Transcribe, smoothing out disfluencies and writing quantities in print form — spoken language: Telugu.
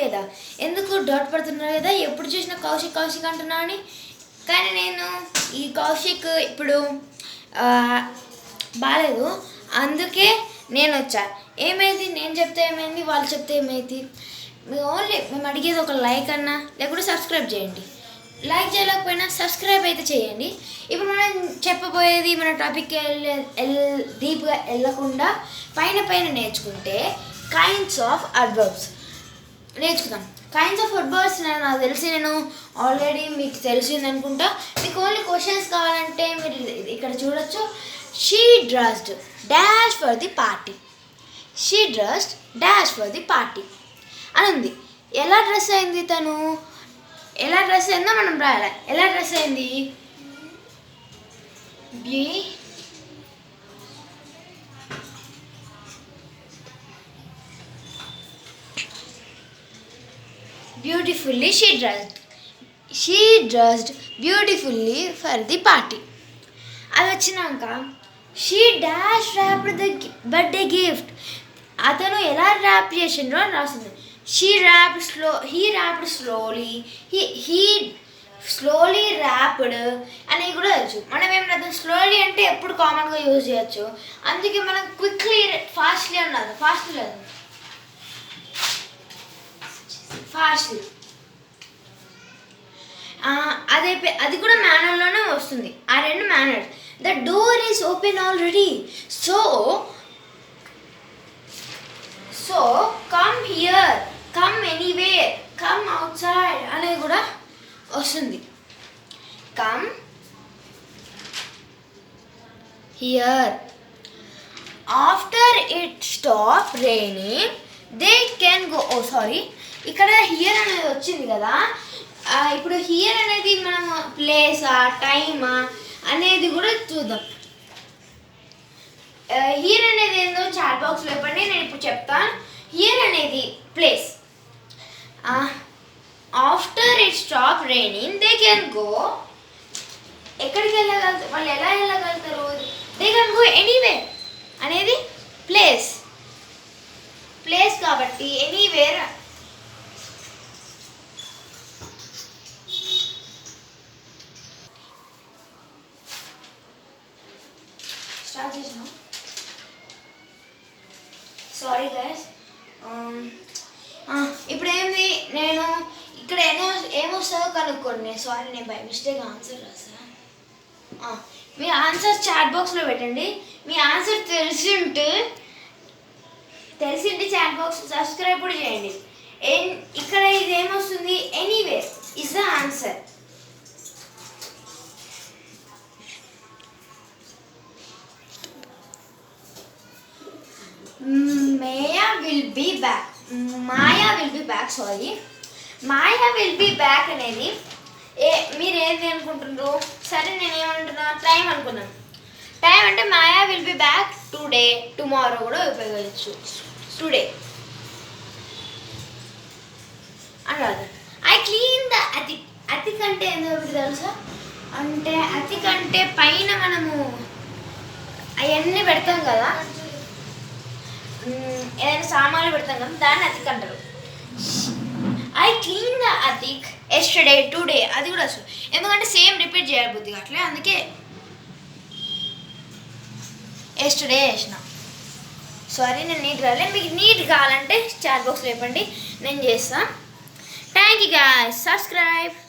లేదా? ఎందుకు డౌట్ పడుతున్నారు కదా, ఎప్పుడు చూసినా కౌశిక్ కౌశిక్ అంటున్నా అని. కానీ నేను ఈ కౌశిక్ ఇప్పుడు బాగాలేదు, అందుకే నేను వచ్చా. ఏమైంది, నేను చెప్తే ఏమైంది, వాళ్ళు చెప్తే ఏమైంది? ఓన్లీ మేము అడిగేది ఒక లైక్ అన్నా, లేకుంటే సబ్స్క్రైబ్ చేయండి. లైక్ చేయలేకపోయినా సబ్స్క్రైబ్ అయితే చేయండి. ఇప్పుడు మనం చెప్పబోయేది మన టాపిక్ డీప్గా వెళ్ళకుండా పైన నేర్చుకుంటే కైండ్స్ ఆఫ్ అడ్వర్బ్స్ నేర్చుకుందాం. కైండ్స్ ఆఫ్ అడ్వర్బ్స్ నాకు తెలిసి నేను ఆల్రెడీ మీకు తెలిసింది అనుకుంటా. మీకు ఓన్లీ క్వశ్చన్స్ కావాలంటే మీరు ఇక్కడ చూడొచ్చు. She dressed dash for the party. She dressed dash for the party అని ఉంది. ఎలా డ్రెస్ అయింది తను, ఎలా డ్రెస్ అయిందో మనం రాయాలి. ఎలా డ్రెస్ అయింది? Beautifully she dressed beautifully for the party. అది వచ్చినాక she dash wrapped the birthday gift. అతను ఎలా ర్యాప్ చేసిండ్రో అని రాస్తుంది. హీ ర్యాప్డ్ స్లోలీ ర్యాప్డ్ అనేది కూడా తెలుసు. మనం ఏం రాదు, స్లోలీ అంటే ఎప్పుడు కామన్గా యూజ్ చేయొచ్చు, అందుకే మనం క్విక్లీ ఫాస్ట్లీ అన్నది. ఫాస్ట్లీ అది కూడా మేనర్లోనే వస్తుంది. ఆ రెండు manners. The door is open already, so come here, come anywhere, come out side అనేది కూడా వస్తుంది. Come here. After it stop raining they can go. ఇక్కడ హియర్ అనేది వచ్చింది కదా, ఇప్పుడు హియర్ అనేది మనం ప్లేసా టైమా అనేది కూడా చూద్దాం. హియర్ అనేది ఏందో చాట్ బాక్స్లో ఇవ్వండి, నేను ఇప్పుడు చెప్తాను. హియర్ అనేది place. After it stop raining they can go. ఎక్కడికి వెళ్ళగలుగుతారు వాళ్ళు, ఎలా వెళ్ళగలుగుతారు? దే కెన్ గో ఎనీవేర్ అనేది ప్లేస్ కాబట్టి ఎనీవేర్. స్టార్ట్ చేసినా. Sorry guys. ఇప్పుడు ఏంది, నేను ఇక్కడ ఏమొస్తుందో కనుక్కోండి. నేను బై మిస్టేక్ ఆన్సర్ రాసా. మీ ఆన్సర్ చాట్ బాక్స్లో పెట్టండి. మీ ఆన్సర్ తెలిసింటే చాట్ బాక్స్ సబ్స్క్రైబ్ కూడా చేయండి. ఇక్కడ ఇది ఏమొస్తుంది, anywhere is the answer. Maya will be back. Maya will be back అనేది మీరు ఏది అనుకుంటున్నారు? సరే నేను ఏమంటున్నా, టైం అనుకున్నాను. టైం అంటే Maya will be back today, tomorrow కూడా ఉపయోగించవచ్చు. టుడే అన్నారు. I clean the attic. Attic అంటే ఏందో తెలుసా? అంటే అతిక్ అంటే పైన మనము అవన్నీ పెడతాం కదా, ఏదైనా సామాన్లు పెడతాం కదా, దాన్ని అతిక్ అంటారు. I clean the Atiq yesterday, today అది కూడా వస్తుంది. ఎందుకంటే సేమ్ రిపీట్ చేయాలి బుద్ధిగా అట్లే, అందుకే ఎస్టర్డే వేసిన. సారీ నేను నీట్ రాలే. మీకు నీట్ కావాలంటే చాట్ బాక్స్లో చెప్పండి, నేను చేస్తాను. Thank you guys. సబ్స్క్రైబ్.